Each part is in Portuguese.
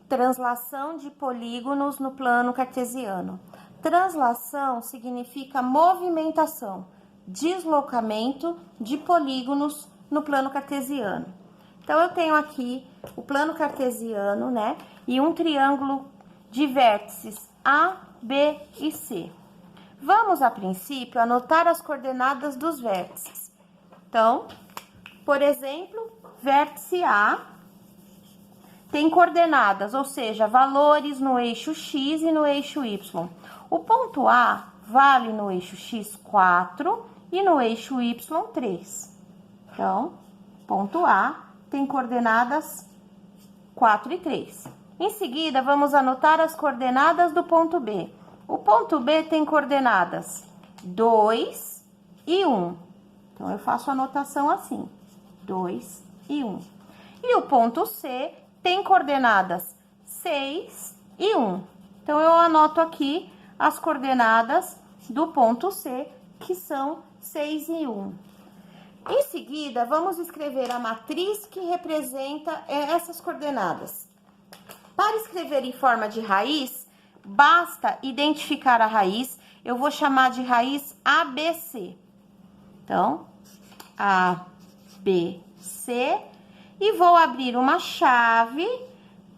translação de polígonos no plano cartesiano. Translação significa movimentação, deslocamento de polígonos no plano cartesiano. Então, eu tenho aqui o plano cartesiano, né? E um triângulo de vértices A, B e C. Vamos, a princípio, anotar as coordenadas dos vértices. Então, por exemplo, vértice A tem coordenadas, ou seja, valores no eixo X e no eixo Y. O ponto A vale no eixo X 4 e no eixo Y 3. Então, ponto A tem coordenadas 4 e 3. Em seguida, vamos anotar as coordenadas do ponto B. O ponto B tem coordenadas 2 e 1. Então, eu faço a anotação assim, 2 e 1. E o ponto C tem coordenadas 6 e 1. Então, eu anoto aqui as coordenadas do ponto C, que são 6 e 1. Em seguida, vamos escrever a matriz que representa essas coordenadas. Para escrever em forma de raiz, basta identificar a raiz. Eu vou chamar de raiz ABC. Então, ABC. E vou abrir uma chave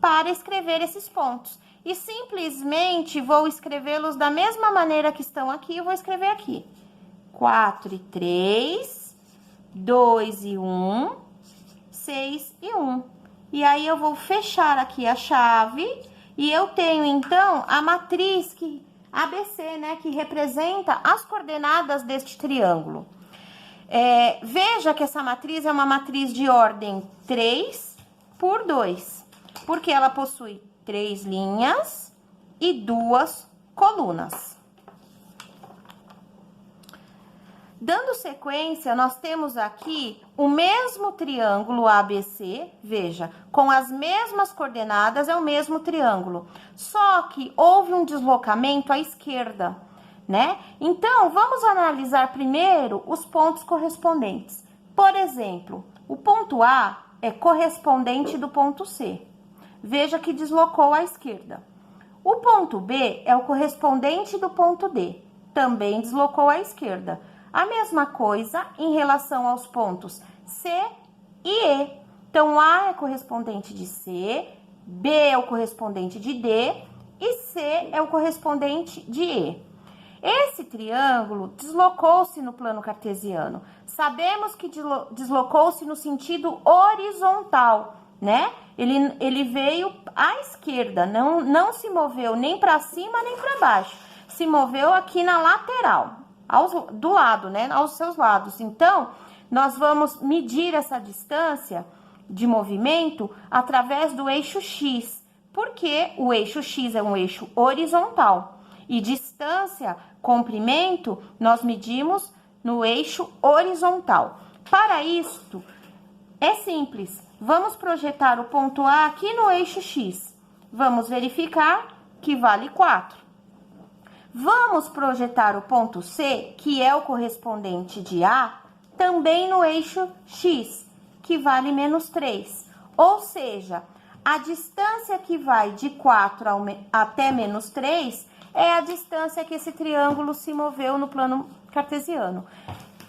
para escrever esses pontos. E simplesmente vou escrevê-los da mesma maneira que estão aqui. Eu vou escrever aqui. 4 e 3... 2 e 1, 6 e 1. E aí, eu vou fechar aqui a chave e eu tenho, então, a matriz ABC, né, que representa as coordenadas deste triângulo. Veja que essa matriz é uma matriz de ordem 3 por 2, porque ela possui 3 linhas e 2 colunas. Dando sequência, nós temos aqui o mesmo triângulo ABC, veja, com as mesmas coordenadas, é o mesmo triângulo, só que houve um deslocamento à esquerda, né? Então, vamos analisar primeiro os pontos correspondentes. Por exemplo, o ponto A é correspondente do ponto C. Veja que deslocou à esquerda. O ponto B é o correspondente do ponto D, também deslocou à esquerda. A mesma coisa em relação aos pontos C e E. Então, A é correspondente de C, B é o correspondente de D e C é o correspondente de E. Esse triângulo deslocou-se no plano cartesiano. Sabemos que deslocou-se no sentido horizontal, né? Ele veio à esquerda, não se moveu nem para cima nem para baixo. Se moveu aqui na lateral. Do lado, né? Aos seus lados. Então, nós vamos medir essa distância de movimento através do eixo X, porque o eixo X é um eixo horizontal. E distância, comprimento, nós medimos no eixo horizontal. Para isto, é simples. Vamos projetar o ponto A aqui no eixo X. Vamos verificar que vale 4. Vamos projetar o ponto C, que é o correspondente de A, também no eixo X, que vale menos 3. Ou seja, a distância que vai de 4 até menos 3 é a distância que esse triângulo se moveu no plano cartesiano.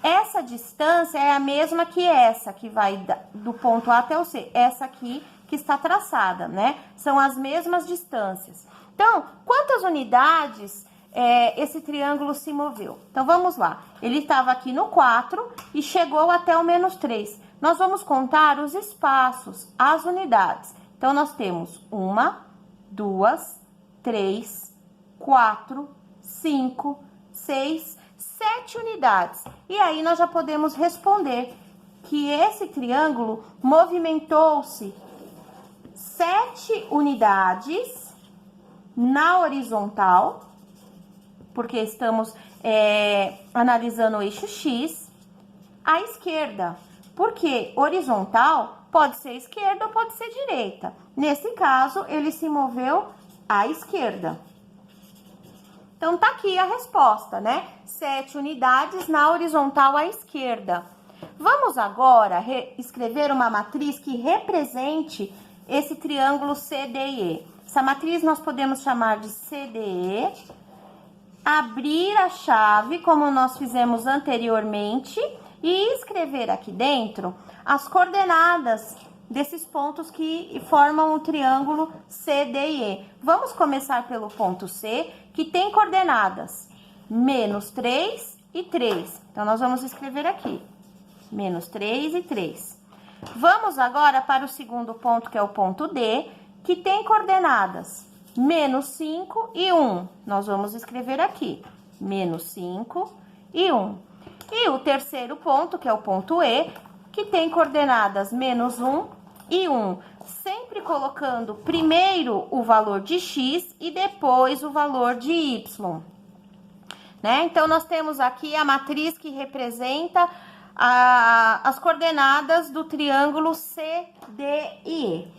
Essa distância é a mesma que essa, que vai do ponto A até o C. Essa aqui que está traçada, né? São as mesmas distâncias. Então, quantas unidades esse triângulo se moveu? Então, vamos lá. Ele estava aqui no 4 e chegou até o menos 3. Nós vamos contar os espaços, as unidades. Então, nós temos 1, 2, 3, 4, 5, 6, 7 unidades. E aí, nós já podemos responder que esse triângulo movimentou-se 7 unidades na horizontal, porque estamos analisando o eixo X, à esquerda. Porque horizontal pode ser esquerda ou pode ser direita. Nesse caso, ele se moveu à esquerda. Então, tá aqui a resposta, né? 7 unidades na horizontal à esquerda. Vamos agora escrever uma matriz que represente esse triângulo CDE. Essa matriz nós podemos chamar de CDE. Abrir a chave, como nós fizemos anteriormente, e escrever aqui dentro as coordenadas desses pontos que formam o triângulo CDE. Vamos começar pelo ponto C, que tem coordenadas -3 e 3. Então, nós vamos escrever aqui, -3 e 3. Vamos agora para o segundo ponto, que é o ponto D, que tem coordenadas -5 e 1. Nós vamos escrever aqui, -5 e 1. E o terceiro ponto, que é o ponto E, que tem coordenadas -1 e 1. Sempre colocando primeiro o valor de x e depois o valor de y. Né? Então, nós temos aqui a matriz que representa as coordenadas do triângulo CDE.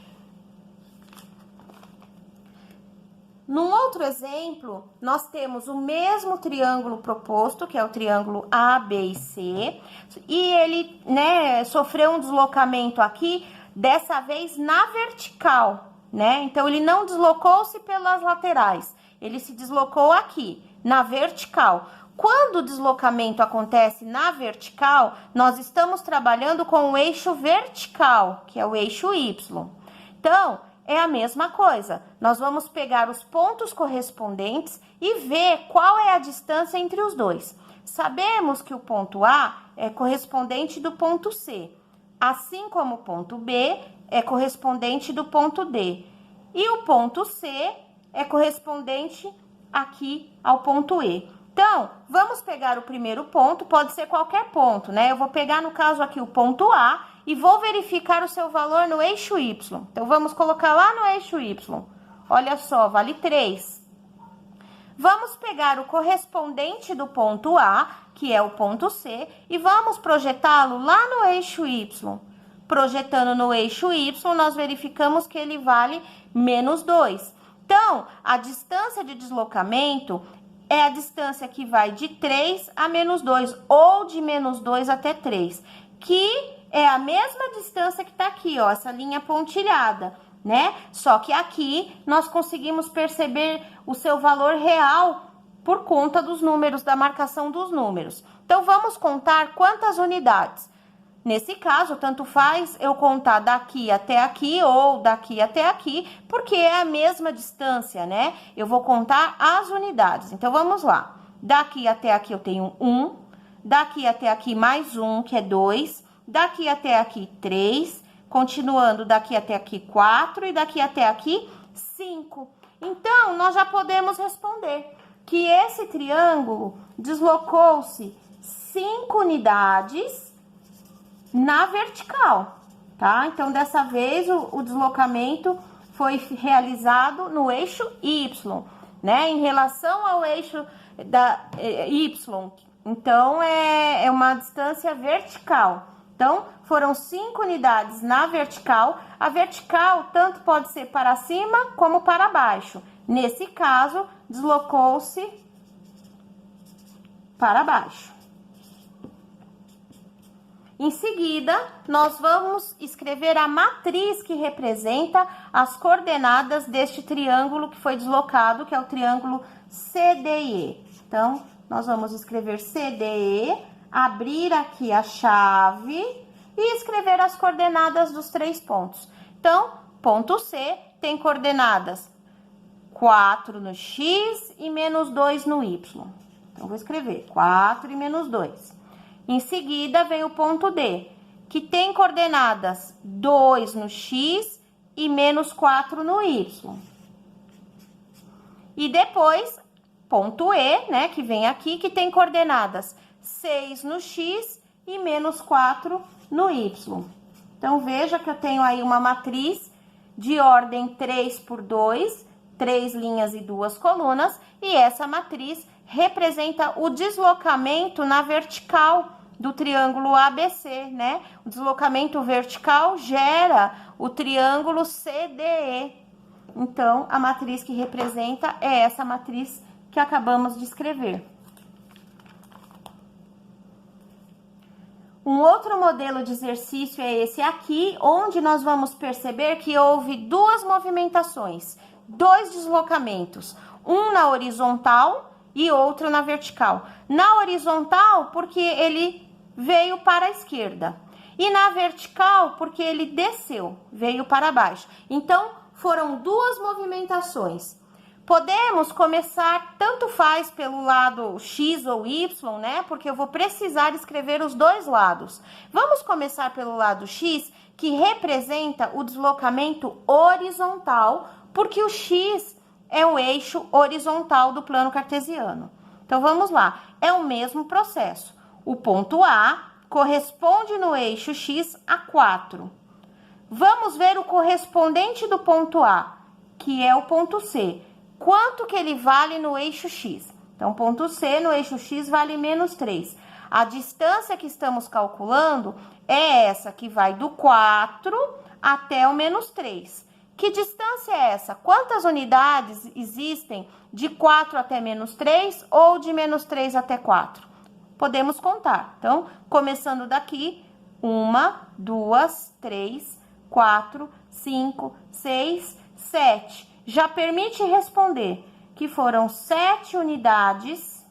Num outro exemplo, nós temos o mesmo triângulo proposto, que é o triângulo ABC, e ele, né, sofreu um deslocamento aqui, dessa vez na vertical, né? Então, ele não deslocou-se pelas laterais, ele se deslocou aqui, na vertical. Quando o deslocamento acontece na vertical, nós estamos trabalhando com o eixo vertical, que é o eixo Y. Então, é a mesma coisa. Nós vamos pegar os pontos correspondentes e ver qual é a distância entre os dois. Sabemos que o ponto A é correspondente do ponto C, assim como o ponto B é correspondente do ponto D. E o ponto C é correspondente aqui ao ponto E. Então, vamos pegar o primeiro ponto, pode ser qualquer ponto, né? Eu vou pegar, no caso aqui, o ponto A e vou verificar o seu valor no eixo Y. Então, vamos colocar lá no eixo Y. Olha só, vale 3. Vamos pegar o correspondente do ponto A, que é o ponto C, e vamos projetá-lo lá no eixo Y. Projetando no eixo Y, nós verificamos que ele vale -2. Então, a distância de deslocamento é a distância que vai de 3 a -2, ou de -2 até 3, que é a mesma distância que tá aqui, ó, essa linha pontilhada, né? Só que aqui nós conseguimos perceber o seu valor real por conta dos números, da marcação dos números. Então, vamos contar quantas unidades. Nesse caso, tanto faz eu contar daqui até aqui ou daqui até aqui, porque é a mesma distância, né? Eu vou contar as unidades. Então, vamos lá. Daqui até aqui eu tenho 1, daqui até aqui mais 1, que é 2, daqui até aqui 3, continuando daqui até aqui 4 e daqui até aqui 5. Então, nós já podemos responder que esse triângulo deslocou-se 5 unidades na vertical, tá? Então, dessa vez, o deslocamento foi realizado no eixo Y, né? Em relação ao eixo Y. Então, é uma distância vertical. Então, foram 5 unidades na vertical. A vertical tanto pode ser para cima como para baixo. Nesse caso, deslocou-se para baixo. Em seguida, nós vamos escrever a matriz que representa as coordenadas deste triângulo que foi deslocado, que é o triângulo CDE. Então, nós vamos escrever CDE, abrir aqui a chave e escrever as coordenadas dos 3 pontos. Então, ponto C tem coordenadas 4 no X e -2 no Y. Então, vou escrever 4 e -2. Em seguida, vem o ponto D, que tem coordenadas 2 no X e -4 no Y. E depois, ponto E, né, que vem aqui, que tem coordenadas 6 no X e -4 no Y. Então, veja que eu tenho aí uma matriz de ordem 3 por 2, 3 linhas e 2 colunas, e essa matriz representa o deslocamento na vertical do triângulo ABC, né? O deslocamento vertical gera o triângulo CDE. Então, a matriz que representa é essa matriz que acabamos de escrever. Um outro modelo de exercício é esse aqui, onde nós vamos perceber que houve duas movimentações, dois deslocamentos, um na horizontal e outro na vertical. Na horizontal, porque ele veio para a esquerda, e na vertical, porque ele desceu, veio para baixo. Então, foram duas movimentações. Podemos começar, tanto faz pelo lado X ou Y, né? Porque eu vou precisar escrever os dois lados. Vamos começar pelo lado X, que representa o deslocamento horizontal, porque o X é o eixo horizontal do plano cartesiano. Então, vamos lá. É o mesmo processo. O ponto A corresponde no eixo X a 4. Vamos ver o correspondente do ponto A, que é o ponto C. Quanto que ele vale no eixo X? Então, ponto C no eixo X vale menos 3. A distância que estamos calculando é essa, que vai do 4 até o menos 3. Que distância é essa? Quantas unidades existem de 4 até menos 3 ou de menos 3 até 4? Podemos contar. Então, começando daqui, 1, 2, 3, 4, 5, 6, 7. Já permite responder que foram 7 unidades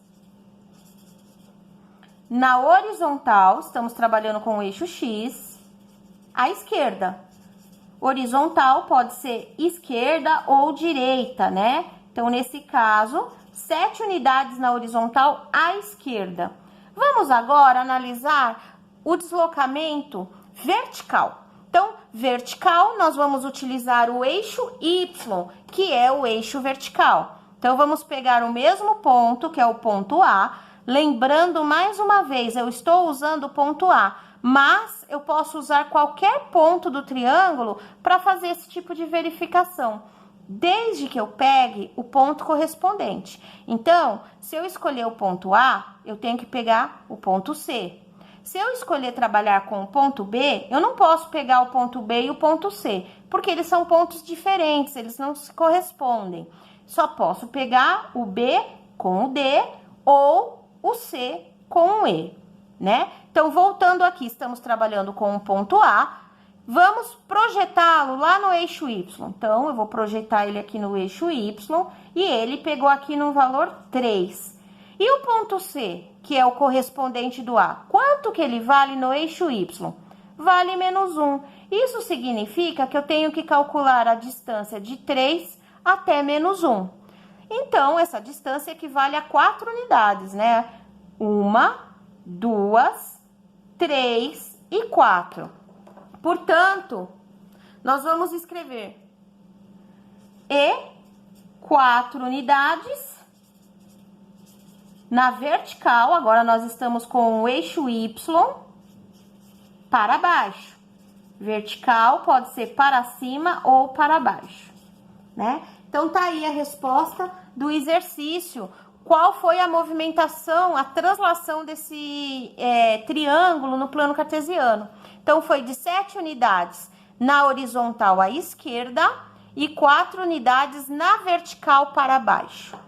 na horizontal, estamos trabalhando com o eixo X, à esquerda. Horizontal pode ser esquerda ou direita, né? Então, nesse caso, 7 unidades na horizontal à esquerda. Vamos agora analisar o deslocamento vertical. Então, vertical, nós vamos utilizar o eixo Y, que é o eixo vertical. Então, vamos pegar o mesmo ponto, que é o ponto A. Lembrando, mais uma vez, eu estou usando o ponto A, mas eu posso usar qualquer ponto do triângulo para fazer esse tipo de verificação, desde que eu pegue o ponto correspondente. Então, se eu escolher o ponto A, eu tenho que pegar o ponto C. Se eu escolher trabalhar com o ponto B, eu não posso pegar o ponto B e o ponto C, porque eles são pontos diferentes, eles não se correspondem. Só posso pegar o B com o D ou o C com o E, né? Então, voltando aqui, estamos trabalhando com o ponto A, vamos projetá-lo lá no eixo Y. Então, eu vou projetar ele aqui no eixo Y e ele pegou aqui no valor 3. E o ponto C, que é o correspondente do A, quanto que ele vale no eixo Y? Vale menos 1. Isso significa que eu tenho que calcular a distância de 3 até menos 1. Então, essa distância equivale a 4 unidades, né? 1, 2, 3 e 4. Portanto, nós vamos escrever E 4 unidades na vertical. Agora, nós estamos com o eixo Y para baixo. Vertical pode ser para cima ou para baixo, né? Então, tá aí a resposta do exercício. Qual foi a movimentação, a translação desse triângulo no plano cartesiano? Então, foi de 7 unidades na horizontal à esquerda e 4 unidades na vertical para baixo.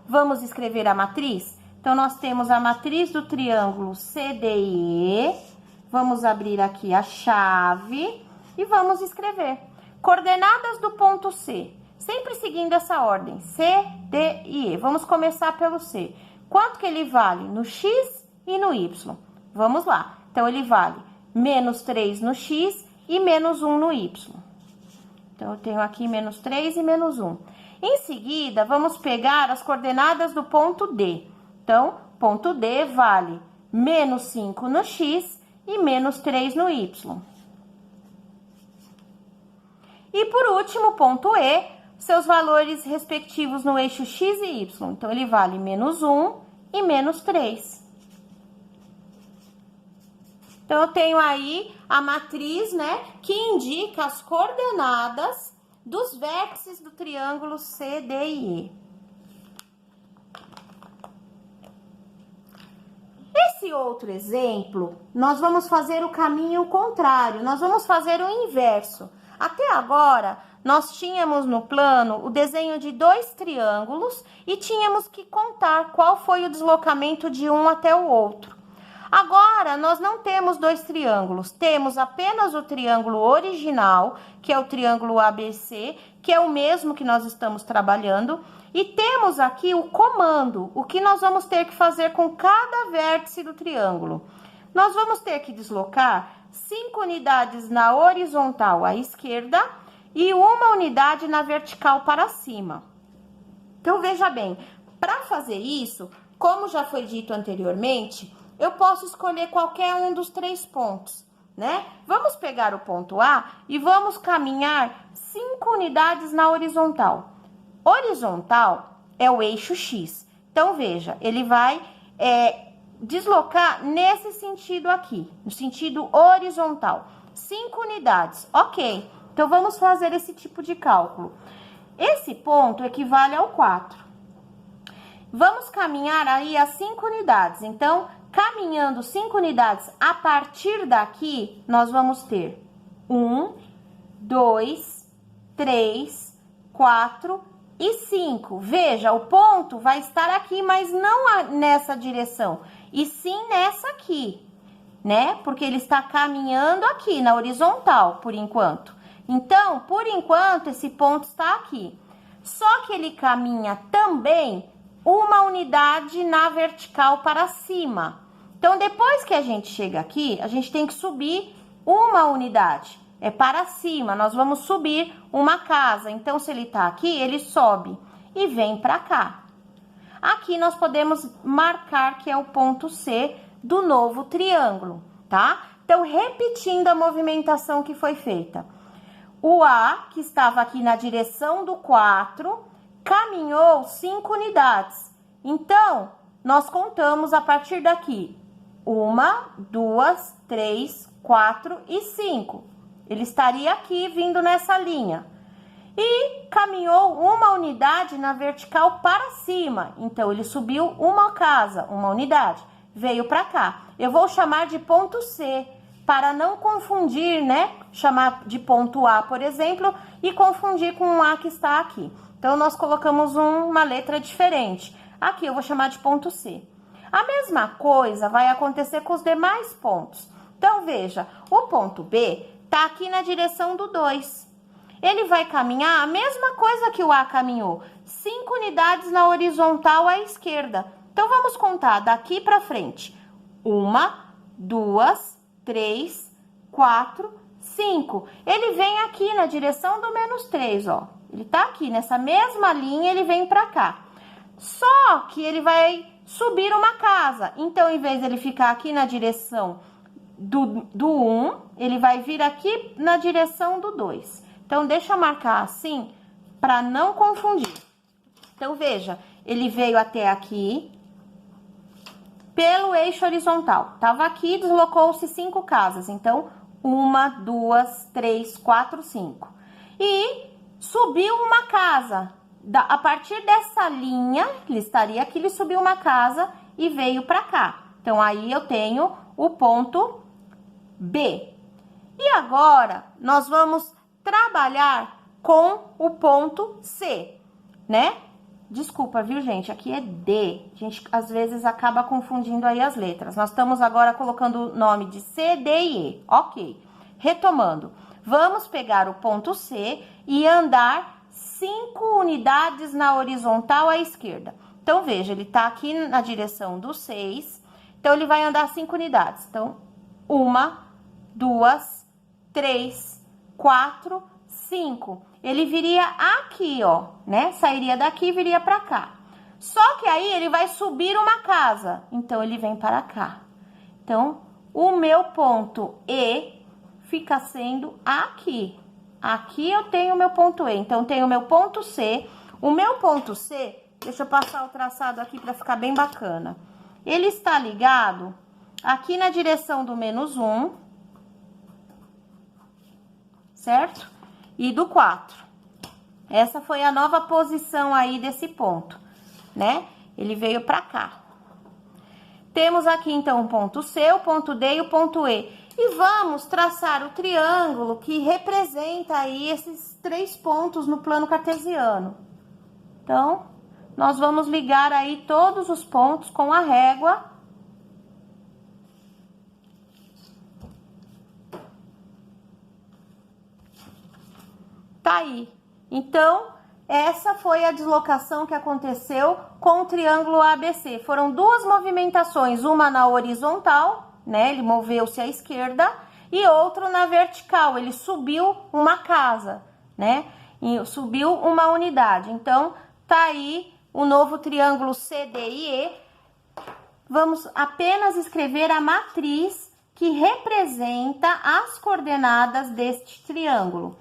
Vamos escrever a matriz? Então, nós temos a matriz do triângulo CDE. Vamos abrir aqui a chave e vamos escrever. Coordenadas do ponto C. Sempre seguindo essa ordem, C, D e E. Vamos começar pelo C. Quanto que ele vale no X e no Y? Vamos lá. Então, ele vale menos 3 no X e menos 1 no Y. Então, eu tenho aqui menos 3 e menos 1. Em seguida, vamos pegar as coordenadas do ponto D. Então, ponto D vale menos 5 no X e menos 3 no Y. E, por último, ponto E, seus valores respectivos no eixo X e Y. Então, ele vale menos 1 e menos 3. Então, eu tenho aí a matriz, né, que indica as coordenadas dos vértices do triângulo CDE. Esse outro exemplo, nós vamos fazer o caminho contrário, nós vamos fazer o inverso. Até agora, nós tínhamos no plano o desenho de 2 triângulos e tínhamos que contar qual foi o deslocamento de um até o outro. Agora, nós não temos dois triângulos, temos apenas o triângulo original, que é o triângulo ABC, que é o mesmo que nós estamos trabalhando, e temos aqui o comando, o que nós vamos ter que fazer com cada vértice do triângulo. Nós vamos ter que deslocar 5 unidades na horizontal à esquerda e 1 unidade na vertical para cima. Então, veja bem, para fazer isso, como já foi dito anteriormente, eu posso escolher qualquer um dos 3 pontos, né? Vamos pegar o ponto A e vamos caminhar 5 unidades na horizontal. Horizontal é o eixo X. Então, veja, ele vai deslocar nesse sentido aqui, no sentido horizontal. 5 unidades, ok. Então, vamos fazer esse tipo de cálculo. Esse ponto equivale ao 4. Vamos caminhar aí a 5 unidades. Então, caminhando 5 unidades, a partir daqui, nós vamos ter 1, 2, 3, 4 e 5. Veja, o ponto vai estar aqui, mas não nessa direção, e sim nessa aqui, né? Porque ele está caminhando aqui, na horizontal, por enquanto. Então, por enquanto, esse ponto está aqui. Só que ele caminha também 1 unidade na vertical para cima. Então, depois que a gente chega aqui, a gente tem que subir 1 unidade. É para cima, nós vamos subir uma casa. Então, se ele tá aqui, ele sobe e vem para cá. Aqui nós podemos marcar que é o ponto C do novo triângulo, tá? Então, repetindo a movimentação que foi feita. O A, que estava aqui na direção do 4, caminhou 5 unidades. Então, nós contamos a partir daqui. 1, 2, 3, 4 e 5. Ele estaria aqui, vindo nessa linha. E caminhou 1 unidade na vertical para cima. Então, ele subiu uma casa, 1 unidade. Veio para cá. Eu vou chamar de ponto C, para não confundir, né? Chamar de ponto A, por exemplo, e confundir com o A que está aqui. Então, nós colocamos uma letra diferente. Aqui eu vou chamar de ponto C. A mesma coisa vai acontecer com os demais pontos. Então, veja, o ponto B está aqui na direção do 2. Ele vai caminhar a mesma coisa que o A caminhou. 5 unidades na horizontal à esquerda. Então, vamos contar daqui para frente. 1, 2, 3, 4, 5. Ele vem aqui na direção do -3, ó. Ele tá aqui, nessa mesma linha, ele vem pra cá. Só que ele vai subir uma casa. Então, em vez de ele ficar aqui na direção do 1, ele vai vir aqui na direção do 2. Então, deixa eu marcar assim, para não confundir. Então, veja, ele veio até aqui pelo eixo horizontal. Tava aqui, deslocou-se 5 casas. Então, 1, 2, 3, 4, 5. E subiu uma casa. A partir dessa linha, ele estaria aqui, ele subiu uma casa e veio para cá. Então, aí eu tenho o ponto B. E agora, nós vamos trabalhar com o ponto C, né? Desculpa, viu, gente? Aqui é D. A gente, às vezes, acaba confundindo aí as letras. Nós estamos agora colocando o nome de C, D e E. Ok. Retomando. Vamos pegar o ponto C e andar 5 unidades na horizontal à esquerda. Então, veja, ele tá aqui na direção do 6. Então, ele vai andar 5 unidades. Então, 1, 2, 3, 4, 5. Ele viria aqui, ó, né? Sairia daqui e viria pra cá. Só que aí ele vai subir uma casa. Então, ele vem para cá. Então, o meu ponto E fica sendo aqui. Aqui eu tenho o meu ponto E. Então, tenho o meu ponto C. O meu ponto C, deixa eu passar o traçado aqui para ficar bem bacana. Ele está ligado aqui na direção do -1, certo? E do 4. Essa foi a nova posição aí desse ponto, né? Ele veio para cá. Temos aqui, então, o ponto C, o ponto D e o ponto E. E vamos traçar o triângulo que representa aí esses 3 pontos no plano cartesiano. Então, nós vamos ligar aí todos os pontos com a régua. Tá aí. Então, essa foi a deslocação que aconteceu com o triângulo ABC. Foram duas movimentações, uma na horizontal, né? Ele moveu-se à esquerda, e outro na vertical, ele subiu uma casa, né? E subiu uma unidade. Então, tá aí o novo triângulo CDIE. Vamos apenas escrever a matriz que representa as coordenadas deste triângulo.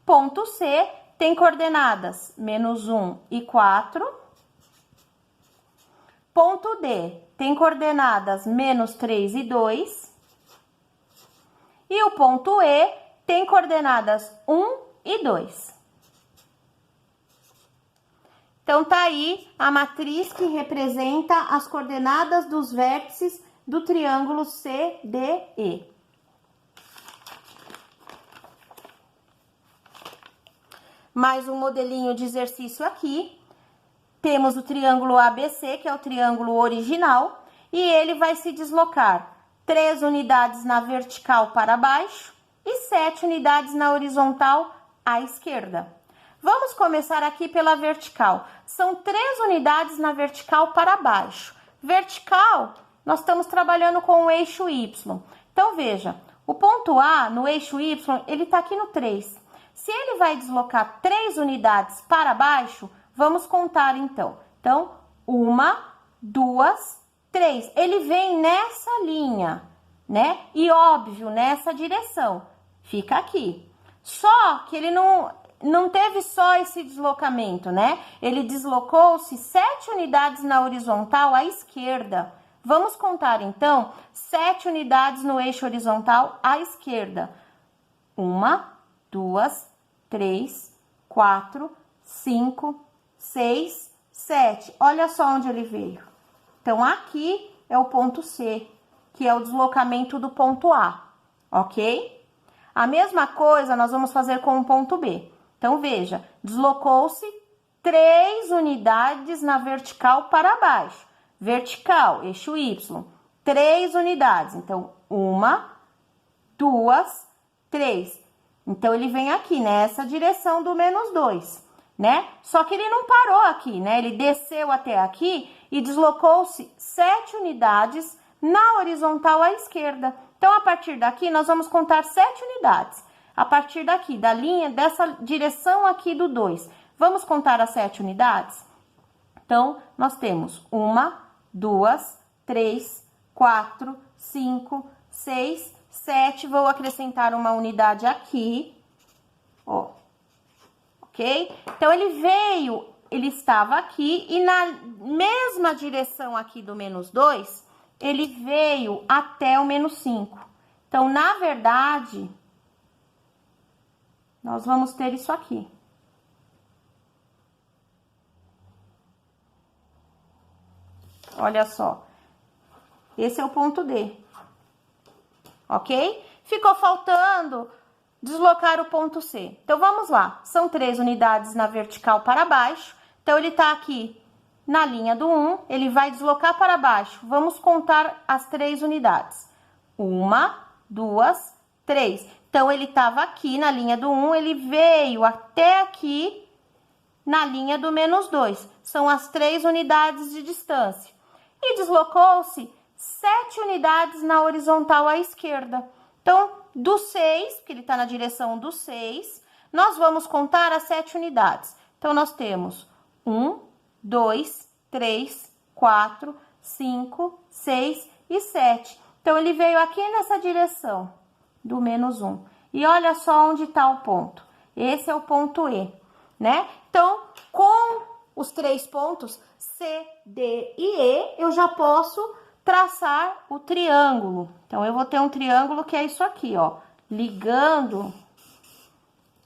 Ponto C tem coordenadas -1 e 4. Ponto D tem coordenadas -3 e 2. E o ponto E tem coordenadas 1 e 2. Então, tá aí a matriz que representa as coordenadas dos vértices do triângulo CDE. Mais um modelinho de exercício aqui. Temos o triângulo ABC, que é o triângulo original, e ele vai se deslocar 3 unidades na vertical para baixo e 7 unidades na horizontal à esquerda. Vamos começar aqui pela vertical. São 3 unidades na vertical para baixo. Vertical, nós estamos trabalhando com o eixo Y. Então, veja, o ponto A no eixo Y, ele está aqui no 3. Se ele vai deslocar 3 unidades para baixo, vamos contar então. Então, 1, 2, 3. Ele vem nessa linha, né? E óbvio, nessa direção. Fica aqui. Só que ele não teve só esse deslocamento, né? Ele deslocou-se 7 unidades na horizontal à esquerda. Vamos contar, então, 7 unidades no eixo horizontal à esquerda. 1, 2, 3, 4, 5, 6, 7. Olha só onde ele veio. Então, aqui é o ponto C, que é o deslocamento do ponto A, ok? A mesma coisa nós vamos fazer com o ponto B. Então, veja, deslocou-se 3 unidades na vertical para baixo. Vertical, eixo Y, 3 unidades. Então, 1, 2, 3. Então, ele vem aqui, nessa direção do -2, né? Só que ele não parou aqui, né? Ele desceu até aqui e deslocou-se 7 unidades na horizontal à esquerda. Então, a partir daqui, nós vamos contar 7 unidades. A partir daqui, da linha, dessa direção aqui do 2. Vamos contar as 7 unidades? Então, nós temos 1, 2, 3, 4, 5, 6, 7. Vou acrescentar uma unidade aqui, ó, ok? Então, ele estava aqui e na mesma direção aqui do -2, ele veio até o -5. Então, na verdade, nós vamos ter isso aqui. Olha só. Esse é o ponto D. Ok? Ficou faltando deslocar o ponto C. Então, vamos lá. São 3 unidades na vertical para baixo. Então, ele tá aqui na linha do 1. Ele vai deslocar para baixo. Vamos contar as 3 unidades. 1, 2, 3. Então, ele estava aqui na linha do 1, ele veio até aqui na linha do -2. São as 3 unidades de distância. E deslocou-se 7 unidades na horizontal à esquerda. Então, do 6, porque ele está na direção do 6, nós vamos contar as 7 unidades. Então, nós temos 1, 2, 3, 4, 5, 6 e 7. Então, ele veio aqui nessa direção do -1. E olha só onde está o ponto. Esse é o ponto E, né? Então, com os 3 pontos C, D e E, eu já posso traçar o triângulo. Então, eu vou ter um triângulo que é isso aqui, ó. Ligando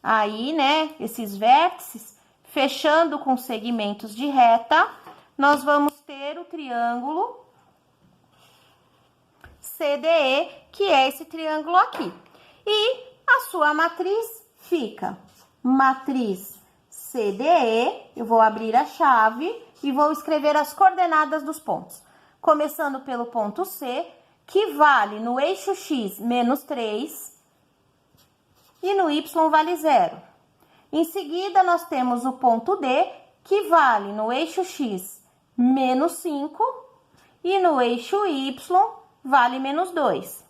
aí, né, esses vértices, fechando com segmentos de reta, nós vamos ter o triângulo CDE, que é esse triângulo aqui. E a sua matriz fica matriz CDE, eu vou abrir a chave e vou escrever as coordenadas dos pontos. Começando pelo ponto C, que vale no eixo X -3 e no Y vale 0. Em seguida, nós temos o ponto D, que vale no eixo X menos 5 e no eixo Y vale menos 2.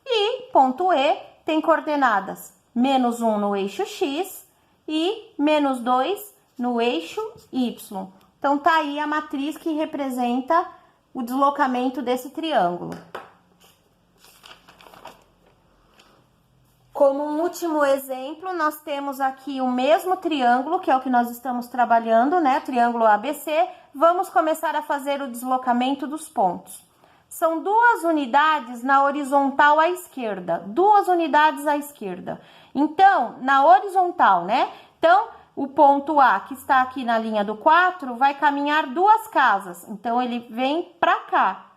E ponto E tem coordenadas menos 1 no eixo X e menos 2 no eixo Y. Então, tá aí a matriz que representa o deslocamento desse triângulo. Como um último exemplo, nós temos aqui o mesmo triângulo, que é o que nós estamos trabalhando, né? Triângulo ABC. Vamos começar a fazer o deslocamento dos pontos. São 2 unidades na horizontal à esquerda. 2 unidades à esquerda. Então, na horizontal, né? Então, o ponto A, que está aqui na linha do 4, vai caminhar 2 casas. Então, ele vem para cá.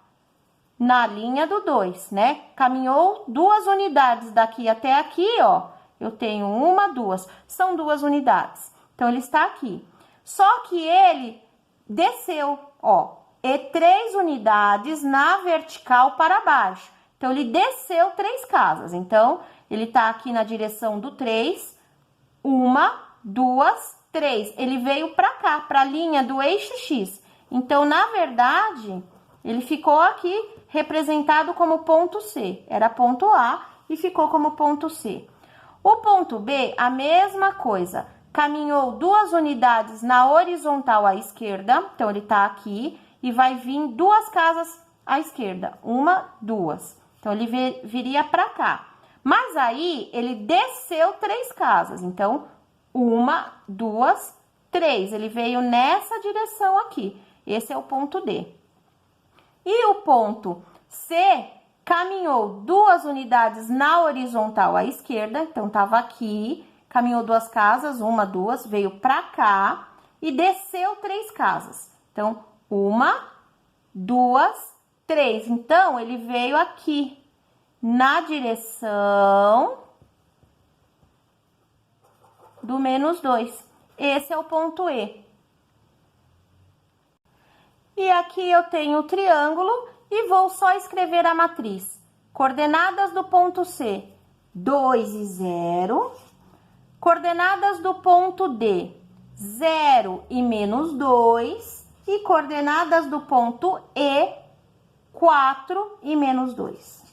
Na linha do 2, né? Caminhou 2 unidades daqui até aqui, ó. Eu tenho 1, 2. São 2 unidades. Então, ele está aqui. Só que ele desceu, ó. E 3 unidades na vertical para baixo. Então, ele desceu 3 casas. Então, ele tá aqui na direção do 3. 1, 2, 3. Ele veio para cá, para a linha do eixo X. Então, na verdade, ele ficou aqui representado como ponto C. Era ponto A e ficou como ponto C. O ponto B, a mesma coisa. Caminhou 2 unidades na horizontal à esquerda. Então, ele tá aqui e vai vir 2 casas à esquerda. 1, 2. Então, ele viria para cá. Mas aí, ele desceu 3 casas. Então, 1, 2, 3. Ele veio nessa direção aqui. Esse é o ponto D. E o ponto C caminhou 2 unidades na horizontal à esquerda, então estava aqui, caminhou 2 casas, 1, 2, veio para cá e desceu 3 casas. Então, 1, 2, 3. Então, ele veio aqui na direção do menos 2. Esse é o ponto E. E aqui eu tenho o triângulo e vou só escrever a matriz. Coordenadas do ponto C, 2 e 0. Coordenadas do ponto D, 0 e menos 2. E coordenadas do ponto E, 4 e menos 2.